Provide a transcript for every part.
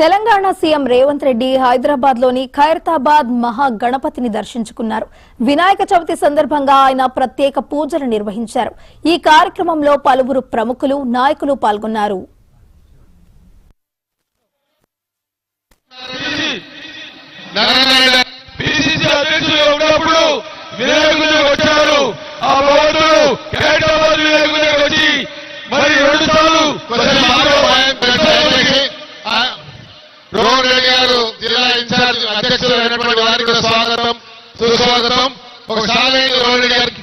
Telangana CM Revanth Reddy Hyderabad లోని ఖైరతాబాద్ మహా గణపతిని దర్శించుకున్నారు. వినాయక చవితి సందర్భంగా ఆయన ప్రత్యేక పూజలు నిర్వహించారు. ఈ కార్యక్రమంలో పలువురు ప్రముఖులు, నాయకులు పాల్గొన్నారు. రోహన్ రెడ్డి గారు జిల్లా ఇన్ఛార్జ్ అధ్యక్షులు అయినటువంటి వారికి స్వాగతం, సుస్వాగతం. ఒకసారి రోహన్ రెడ్డి గారికి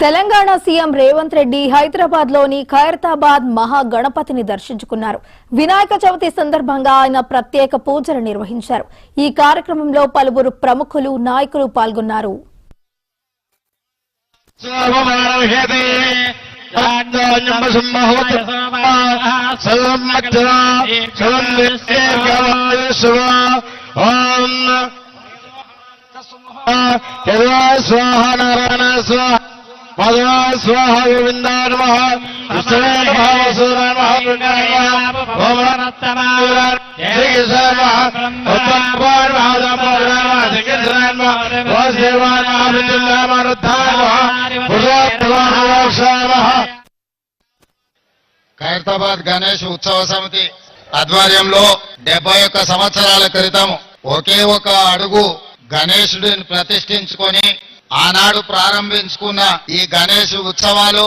తెలంగాణ సీఎం రేవంత్ రెడ్డి హైదరాబాద్ లోని ఖైరతాబాద్ మహా గణపతిని దర్శించుకున్నారు. వినాయక చవితి సందర్భంగా ఆయన ప్రత్యేక పూజలు నిర్వహించారు. ఈ కార్యక్రమంలో పలువురు ప్రముఖులు, నాయకులు పాల్గొన్నారు. स्वाहा गोविंदाय नमः विष्णवे नमः वसुदेवाय नमः पुण्याय नमः ओम नमः श्रीकृष्णाय नमः उत्तमाय नमः धम्माय नमः श्रीकृष्णाय नमः वासुदेवाय नमः मृत्युंजयाय नमः रुद्राय नमः पुरुषोत्तमाय नमः. ఖైరతాబాద్ గణేష్ ఉత్సవ సమితి ఆధ్వర్యంలో 71 సంవత్సరాల క్రితం ఒకే ఒక అడుగు గణేశుడిని ప్రతిష్ఠించుకొని ఆనాడు ప్రారంభించుకున్న ఈ గణేష్ ఉత్సవాలు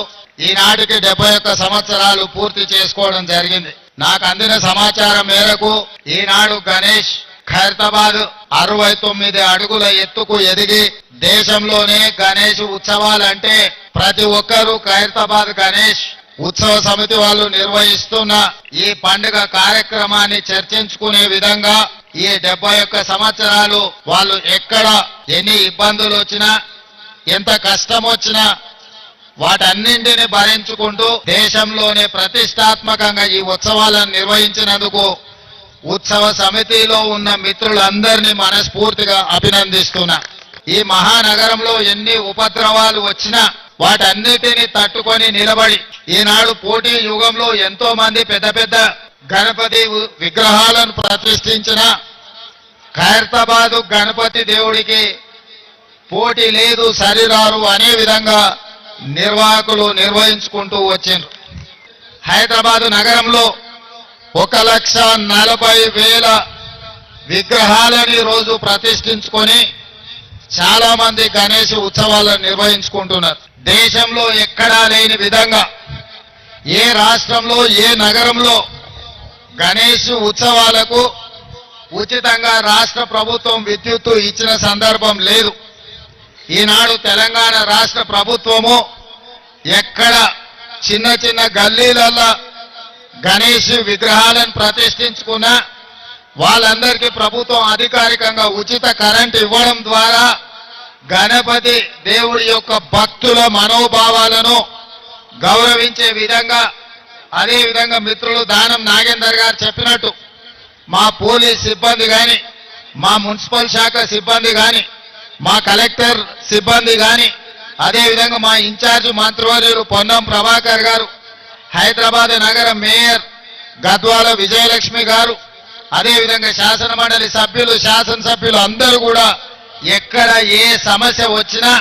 ఈనాటికి 71 సంవత్సరాలు పూర్తి చేసుకోవడం జరిగింది. నాకు అందిన సమాచారం మేరకు ఈనాడు గణేష్ ఖైరతాబాద్ 69 అడుగుల ఎత్తుకు ఎదిగి దేశంలోనే గణేష్ ఉత్సవాలంటే ప్రతి ఒక్కరూ ఖైరతాబాద్ గణేష్ ఉత్సవ సమితి వాళ్ళు నిర్వహిస్తున్న ఈ పండుగ కార్యక్రమాన్ని చర్చించుకునే విధంగా ఈ 71 సంవత్సరాలు వాళ్ళు ఎక్కడ ఎన్ని ఇబ్బందులు వచ్చినా, ఎంత కష్టం వచ్చినా వాటన్నింటిని భరించుకుంటూ దేశంలోనే ప్రతిష్టాత్మకంగా ఈ ఉత్సవాలను నిర్వహించినందుకు ఉత్సవ సమితిలో ఉన్న మిత్రులందరినీ మనస్ఫూర్తిగా అభినందిస్తున్నా. ఈ మహానగరంలో ఎన్ని ఉపద్రవాలు వచ్చినా వాటన్నిటిని తట్టుకొని నిలబడి ఈనాడు పోటీ యుగంలో ఎంతో మంది పెద్ద పెద్ద గణపతి విగ్రహాలను ప్రతిష్ఠించిన ఖైరతాబాద్ గణపతి దేవుడికి పోటీ లేదు, సరిరారు అనే విధంగా నిర్వాహకులు నిర్వహించుకుంటూ వచ్చిండ్రు. హైదరాబాద్ నగరంలో 1,40,000 విగ్రహాలని రోజు ప్రతిష్ఠించుకొని చాలా మంది గణేష్ ఉత్సవాలను నిర్వహించుకుంటున్నారు. దేశంలో ఎక్కడా లేని విధంగా ఏ రాష్ట్రంలో, ఏ నగరంలో గణేష్ ఉత్సవాలకు ఉచితంగా రాష్ట్ర ప్రభుత్వం విద్యుత్తు ఇచ్చిన సందర్భం లేదు. ఈనాడు తెలంగాణ రాష్ట్ర ప్రభుత్వము ఎక్కడ చిన్న చిన్న గల్లీలలో గణేష్ విగ్రహాలను ప్రతిష్ఠించుకున్నా వాళ్ళందరికీ ప్రభుత్వం అధికారికంగా ఉచిత కరెంట్ ఇవ్వడం ద్వారా గణపతి దేవుడి యొక్క భక్తుల మనోభావాలను గౌరవించే విధంగా, అదేవిధంగా మిత్రులు దానం నాగేందర్ గారు చెప్పినట్టు మా పోలీస్ సిబ్బంది కానీ, మా మున్సిపల్ శాఖ సిబ్బంది కానీ, మా కలెక్టర్ సిబ్బంది కానీ, అదేవిధంగా మా ఇన్ఛార్జ్ మంత్రివర్యులు పొన్నం ప్రభాకర్ గారు, హైదరాబాద్ నగర మేయర్ గద్వాల విజయలక్ష్మి గారు, అదేవిధంగా శాసన మండలి సభ్యులు, శాసనసభ్యులు అందరూ కూడా ఎక్కడ ఏ సమస్య వచ్చినా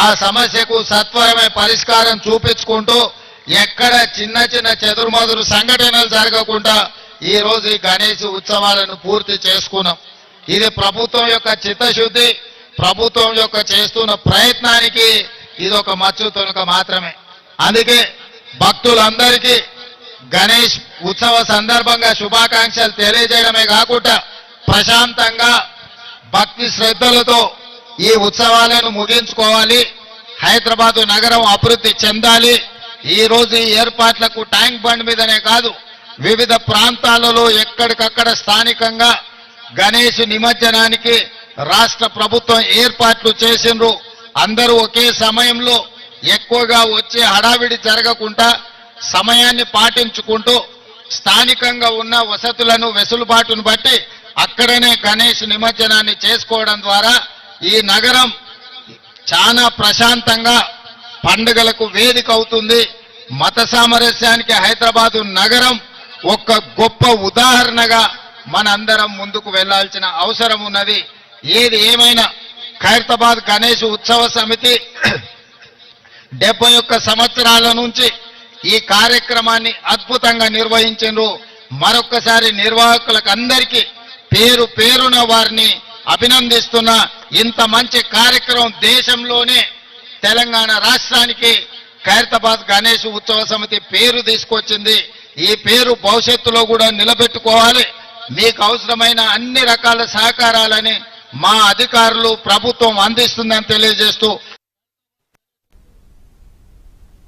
ఆ సమస్యకు సత్వరమే పరిష్కారం చూపించుకుంటూ ఎక్కడ చిన్న చిన్న చెదురుమదురు సంఘటనలు జరగకుండా ఈ రోజు ఈ గణేష్ ఉత్సవాలను పూర్తి చేసుకున్నాం. ఇది ప్రభుత్వం యొక్క చిత్తశుద్ధి, ప్రభుత్వం యొక్క చేస్తున్న ప్రయత్నానికి ఇది ఒక మచ్చు తొనక మాత్రమే. అందుకే భక్తులందరికీ గణేష్ ఉత్సవ సందర్భంగా శుభాకాంక్షలు తెలియజేయడమే కాకుండా ప్రశాంతంగా భక్తి శ్రద్ధలతో ఈ ఉత్సవాలను ముగించుకోవాలి. హైదరాబాద్ నగరం అభివృద్ధి చెందాలి. ఈ రోజు ఈ ఏర్పాట్లకు ట్యాంక్ బండ్ మీదనే కాదు, వివిధ ప్రాంతాలలో ఎక్కడికక్కడ స్థానికంగా గణేష్ నిమజ్జనానికి రాష్ట్ర ప్రభుత్వం ఏర్పాట్లు చేసిండ్రు. అందరూ ఒకే సమయంలో ఎక్కువగా వచ్చే హడావిడి జరగకుండా సమయాన్ని పాటించుకుంటూ స్థానికంగా ఉన్న వసతులను వెసులుబాటును బట్టి అక్కడనే గణేష్ నిమజ్జనాన్ని చేసుకోవడం ద్వారా ఈ నగరం చాలా ప్రశాంతంగా పండుగలకు వేదిక అవుతుంది. మత సామరస్యానికి హైదరాబాదు నగరం ఒక గొప్ప ఉదాహరణగా మనందరం ముందుకు వెళ్లాల్సిన అవసరం ఉన్నది. ఏది ఏమైనా ఖైరతాబాద్ గణేష్ ఉత్సవ సమితి 71 సంవత్సరాల నుంచి ఈ కార్యక్రమాన్ని అద్భుతంగా నిర్వహించారు. మరొక్కసారి నిర్వాహకులకు అందరికీ పేరు పేరున వారిని అభినందిస్తున్నా. ఇంత మంచి కార్యక్రమం దేశంలోనే తెలంగాణ రాష్ట్రానికి ఖైరతాబాద్ గణేష్ ఉత్సవ సమితి పేరు తీసుకొచ్చింది. ఈ పేరు భవిష్యత్తులో కూడా నిలబెట్టుకోవాలి. మీకు అవసరమైన అన్ని రకాల సహకారాలని మా అధికారులు ప్రభుత్వం అందిస్తుందని తెలియజేస్తూ